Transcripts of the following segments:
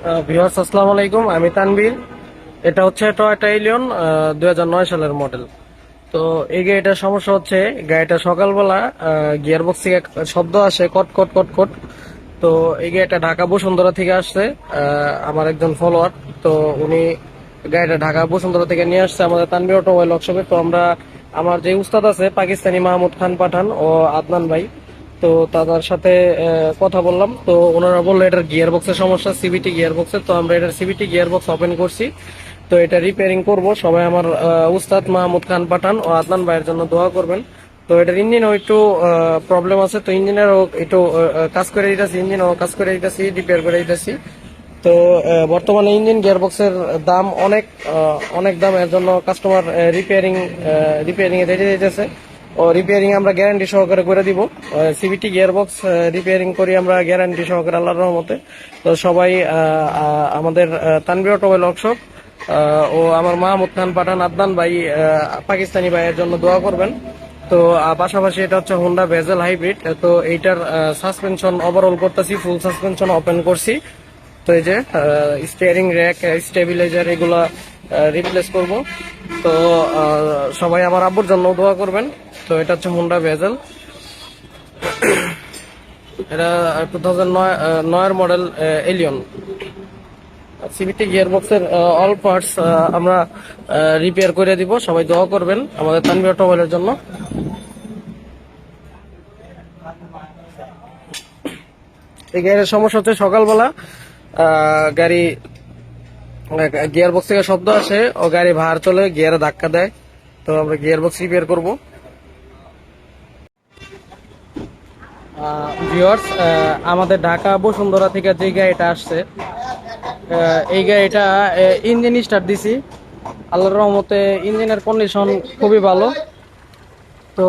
Viewers আসসালামু আলাইকুম, আমি তানভীর। এটা হচ্ছে টয়োটা এলিয়ন 2009 সালের মডেল। তো এই গাড়িটার সমস্যা হচ্ছে গাড়িটা সকালবেলা গিয়ারবক্স থেকে শব্দ আসে, কট কট কট কট। তো এই গাড়িটা ঢাকা বসুন্ধরা থেকে আসছে, আমার একজন ফলোয়ার। তো উনি গাড়িটা ঢাকা বসুন্ধরা থেকে নিয়ে আসছে আমাদের তানভীর অটোমোবাইল ওয়ার্কশপে। তো আমার যে উস্তাদ আছে পাকিস্তানি মাহমুদ খান পাঠান ও আদনান ভাই, তো তাদের সাথে কথা বললাম। তো ওনারা বললো এটার গিয়ার বক্সের সমস্যা, সিবিটি গিয়ার বক্সের। তো আমরা এটার সিবিটি গিয়ার বক্স ওপেন করছি, তো এটা রিপেয়ারিং করব। সবাই আমার উস্তাদ মাহমুদ খান পাঠান ও আদনান ভাইয়ের জন্য দোয়া করবেন। তো এটার ইঞ্জিনও একটু প্রবলেম আছে, তো ইঞ্জিনেরও একটু কাজ করে দিতেছি, ইঞ্জিনও কাজ করে দিতেছি, রিপেয়ার করে দিতেছি। তো বর্তমানে ইঞ্জিন গিয়ারবক্সের দাম অনেক অনেক দাম, এর জন্য কাস্টমার রিপেয়ারিং এ রেডি দিতেছে। ও রিপেয়ারিং আমরা গ্যারান্টি সহকারে করে দিব। সিবিটি গিয়ারবক্স রিপেয়ারিং করি আমরা গ্যারান্টি সহকারে, আল্লাহর রহমতে। তো সবাই আমাদের তানভীর অটোমোবাইল ওয়ার্কশপ ও আমার মাহমুদ খান পাঠান আদনান ভাই পাকিস্তানি ভাইয়ের জন্য দোয়া করবেন। তো পাশাপাশি এটা হচ্ছে হোন্ডা ভেজেল হাইব্রিড। তো এইটার সাসপেনশন ওভারঅল করতেছি, ফুল সাসপেনশন ওপেন করছি। তো এই যে স্টিয়ারিং র্যাক, স্টেবিলাইজার এগুলা রিপ্লেস করব। তো সবাই আমার আব্বুর জন্য দোয়া করবেন। তো এটা হচ্ছে হোন্ডা ভেজেল, এটা 2009 মডেল এলিয়ন। সিবিটি গিয়ারবক্সের অল পার্টস আমরা রিপেয়ার করে দিব। সবাই দোয়া করবেন আমাদের তানভীর অটোমোবাইলের জন্য। এই গাড়ির সমস্যা হচ্ছে সকালবেলা গাড়ি গিয়ারবক্স থেকে শব্দ আসে, ও গাড়ি ভার চলে, গিয়ারে ধাক্কা দেয়। তো আমরা গিয়ারবক্স রিপেয়ার করব। ভিউয়ার্স, আমাদের ঢাকা বসুন্ধরা থেকে যে গাড়িটা আসছে, এই গাড়িটা ইঞ্জিন স্টার্ট দিছি, আল্লাহর রহমতে ইঞ্জিনের কন্ডিশন খুবই ভালো। তো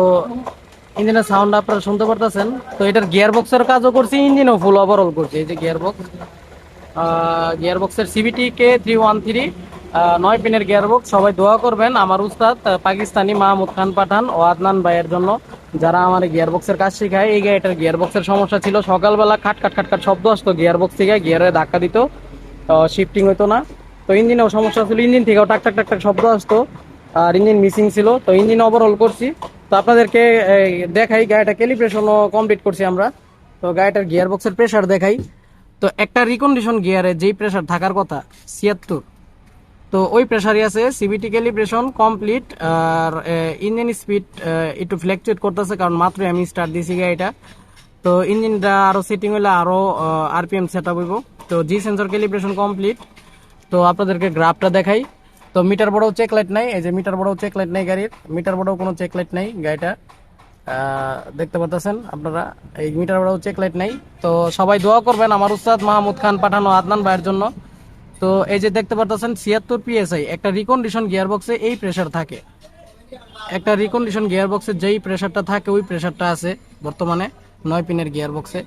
ইঞ্জিনের সাউন্ড আপনারা শুনতে পারতেছেন। তো এটার গিয়ারবক্সের কাজও করছি, ইঞ্জিনও ফুল ওভারঅল করছি। এই যে গিয়ারবক্সের সিবিটি কে 313 9 পিনের গিয়ারবক্স। সবাই দোয়া করবেন আমার উস্তাদ পাকিস্তানি মাহমুদ খান পাঠান ও আদনান ভাইয়ের জন্য, যারা আমার গিয়ারবক্সের কাজ শেখায়। এই গাড়িটার গিয়ারবক্সের সমস্যা ছিল, সকালবেলা খাট খাট খাট খাট শব্দ আসতো গিয়ারবক্স থেকে, গিয়ারে ধাক্কা দিত, শিফটিং হইতো না। তো ইঞ্জিনেও সমস্যা ছিল, ইঞ্জিন থেকেও টাক টাক টাক টাক শব্দ আসতো, আর ইঞ্জিন মিসিং ছিল। তো ইঞ্জিন ওভারঅল করছি। তো আপনাদেরকে দেখাই, গাড়িটা ক্যালিব্রেশনও কমপ্লিট করছি আমরা। তো গাড়িটার গিয়ারবক্সের প্রেসার দেখাই। তো একটা রিকন্ডিশন গিয়ারে যেই প্রেসার থাকার কথা 76, তো ওই প্রেসারই আছে। সিবিটি ক্যালিব্রেশন কমপ্লিট, আর ইঞ্জিন স্পিড একটু ফ্ল্যাকচুয়েট করতেছে, কারণ মাত্রই আমি স্টার্ট দিয়েছি গাড়িটা। তো ইঞ্জিনটা আরো সেটিং হলে আরো আরপিএম সেট আপ হইব। তো জি সেন্সর ক্যালিব্রেশন কমপ্লিট। তো আপনাদেরকে গ্রাফটা দেখাই। তো মিটার বড়ও চেক লাইট নাই, এই যে মিটার বড়ও চেক লাইট নাই, গাড়ির মিটার বড়ও কোনো চেক লাইট নাই। গাড়িটা দেখতে পাচ্ছেন আপনারা, এই মিটার বড়ও চেক লাইট নাই। তো সবাই দোয়া করবেন আমার উস্তাদ মাহমুদ খান পাঠান ও আদনান ভাইয়ের জন্য। তো এই যে দেখতে পাচ্ছেন 76 PSI, একটা রিকন্ডিশন গিয়ারবক্সে এই প্রেসার থাকে। একটা রিকন্ডিশন গিয়ারবক্সে যেই প্রেসারটা থাকে ওই প্রেসারটা আছে বর্তমানে 9 পিনের গিয়ারবক্সে।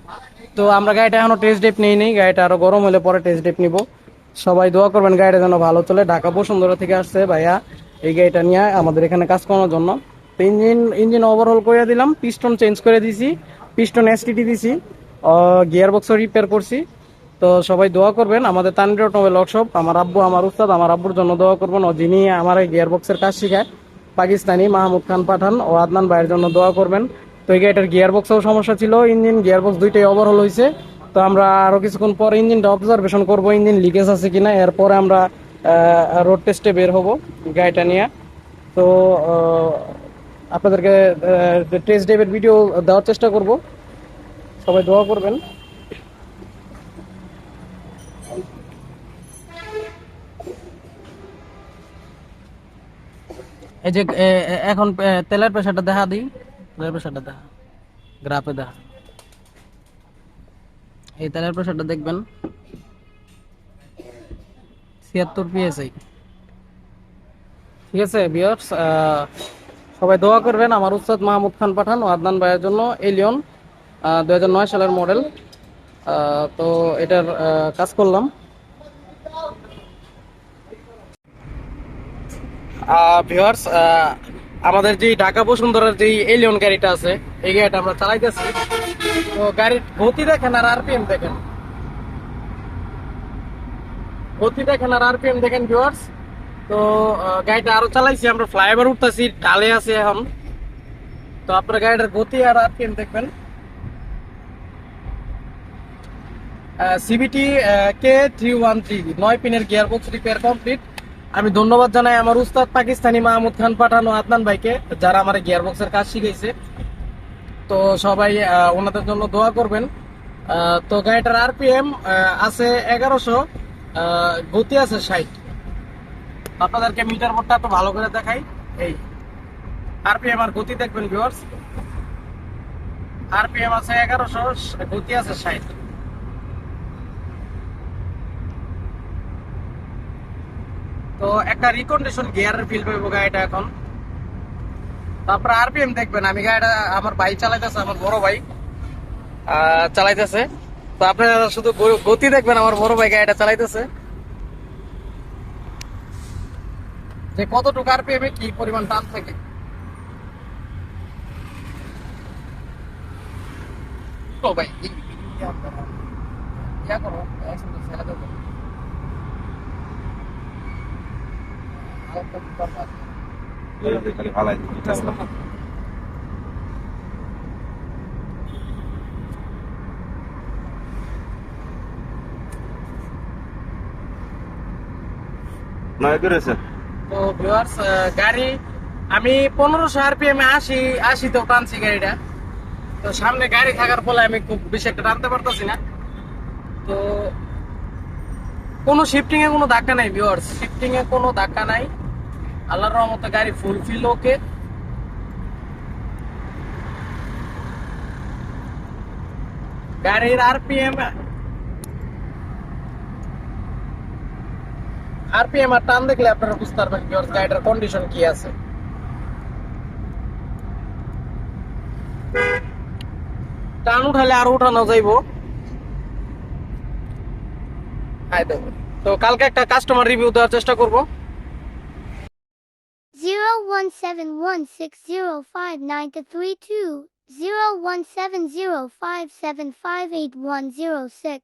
তো আমরা গাড়িটা এখনো টেস্ট ড্রাইভ নেই, গাড়িটা আরো গরম হলে পরে টেস্ট ড্রাইভ নিব। সবাই দোয়া করবেন গাড়িটা যেন ভালো চলে। ঢাকা বসুন্ধরা থেকে আসছে ভাইয়া এই গাড়িটা নিয়ে আমাদের এখানে কাজ করানোর জন্য। তো ইঞ্জিন ওভারহল করে দিলাম, পিস্টন চেঞ্জ করে দিছি, পিস্টন এসটিটি দিছি, গিয়ারবক্সও রিপেয়ার করছি। তো সবাই দোয়া করবেন আমাদের তানভীর অটোমোবাইল ওয়ার্কশপ, আমার আব্বু আমার উস্তাদ আমার আব্বুর জন্য দোয়া করবেন, ও যিনি আমার এই গিয়ারবক্সের কাজ শেখায় পাকিস্তানি মাহমুদ খান পাঠান ও আদনান ভাইয়ের জন্য দোয়া করবেন। তো এই গাড়িটার গিয়ারবক্সেও সমস্যা ছিল, ইঞ্জিন গিয়ারবক্স দুইটাই ওভারহল হয়েছে। তো আমরা আরো কিছুক্ষণ পর ইঞ্জিনটা অবজারভেশন করব, ইঞ্জিন লিকেজ আছে কিনা। এরপরে আমরা রোড টেস্টে বের হব গাড়িটা নিয়ে। তো আপনাদেরকে টেস্ট ড্রাইভের ভিডিও দেওয়ার চেষ্টা করব, সবাই দোয়া করবেন। এই যে এখন তেলের প্রেসারটা দেখা দিই, তেলের প্রেসারটা দেখা, গ্রাফে দেখা, এই তেলের প্রেসারটা দেখবেন 76 PSI। ঠিক আছে ভিউয়ার্স, সবাই দোয়া করবেন আমার উস্তাদ মাহমুদ খান পাঠান ও আদনান ভাইয়ের জন্য। এলিয়ন 2009 সালের মডেল। তো এটার কাজ করলাম। ভিউয়ার্স, আমাদের যে ঢাকা বসুন্ধরার যে এলিয়ন গাড়িটা আছে, এই গাড়িটা আমরা চালাইতেছি। তো গাড়ির গতি দেখেন আর আরপিএম দেখেন, গতি দেখেন আর আরপিএম দেখেন ভিউয়ার্স। তো গাড়িটা আরো চালাইছি, আমরা ফ্লাইওভার উঠতেছি, ঢালে আছে এখন। তো আপনার গাড়িটার গতি আর আরপিএম দেখবেন। সিবিটি K313 9 পিনের গিয়ারবক্স রিপেয়ার কমপ্লিট। আমি ধন্যবাদ জানাই আমার উস্তাদ পাকিস্তানি মাহমুদ খান পাঠান ও আদনান ভাইকে, যারা আমার গিয়ারবক্সের কাজ শিখাইছে। তো সবাই ওনাদের জন্য দোয়া করবেন। তো গাড়িটার আরপিএম আছে 1100, গতি আছে 60। আপনাদেরকে মিটার বোর্ডটা তো ভালো করে দেখাই। এই আরপিএম আর গতি দেখবেন ভিউয়ার্স। আরপিএম আছে 1100, গতি আছে 60। তো একটা রিকন্ডিশন গিয়ারের ফিল পাইব গাড়িটা এখন। তারপরে আরপিএম দেখবেন। আমি গাড়িটা আমার ভাই চালাইতেছে, আমার বড় ভাই চালাইতেছে। তো আপনারা শুধু গতি দেখবেন, আমার বড় ভাই গাড়িটা চালাইতেছে যে কতটুকু আরপিএম কি পরিমাণ টান থাকে। তো ভাই ইয়া করো, একসাথে ছেড়ে দেবো। খালি ভালাই দিচ্ছি। নয় করেছে। তো ভিউয়ার্স গাড়ি আমি 1500 আরপিএম এ 80 তো টানছি গাড়িটা। তো সামনে গাড়ি থাকার ফলে আমি খুব বেশি একটা টানতে পারতেছি না। তো কোনো শিফটিং এ কোনো ধাক্কা নাই ভিউয়ার্স, শিফটিং এ কোনো ধাক্কা নাই। আল্লাহর রহমতে গাড়ি ফুল ফিল ওকে। গাড়ির আরপিএম আর টান দেখলে আপনারা বুঝতে পারবেন ভিউয়ার্স গাড়িটার কন্ডিশন কি আছে। টান উঠালে আরো উঠানো যাইবো। তো কালকে একটা কাস্টমার রিভিউ দেওয়ার চেষ্টা করব। 0171605932 017057581006